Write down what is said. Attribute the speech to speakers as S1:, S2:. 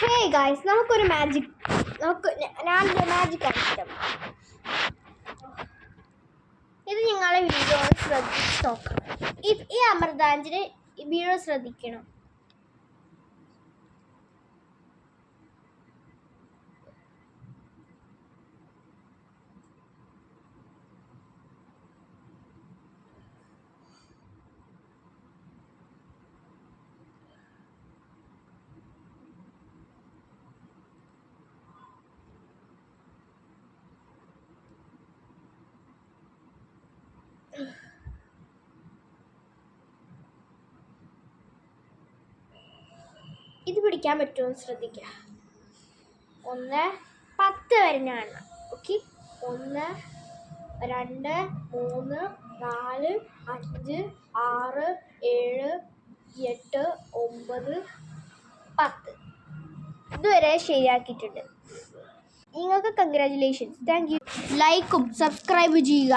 S1: Hey guys, നമുക്കൊരു magic magic item ഇത് നിങ്ങളെ വീഡിയോ ശ്രദ്ധിച്ച് നോക്കണം. ഈ അമൃതാഞ്ജന് വീഡിയോ ശ്രദ്ധിക്കണം. ഇത് പിടിക്കാൻ പറ്റുമോ ശ്രദ്ധിക്കുക. 1 10 വരെ എണ്ണം. ഓക്കെ, 1 2 3 4 5 6 7 8 9 10 ഇതുവരെ ശരിയാക്കിയിട്ടുണ്ട്. നിങ്ങൾക്ക് കൺഗ്രാജുലേഷൻസ്. Thank you. ലൈക്കും സബ്സ്ക്രൈബ് ചെയ്യുക.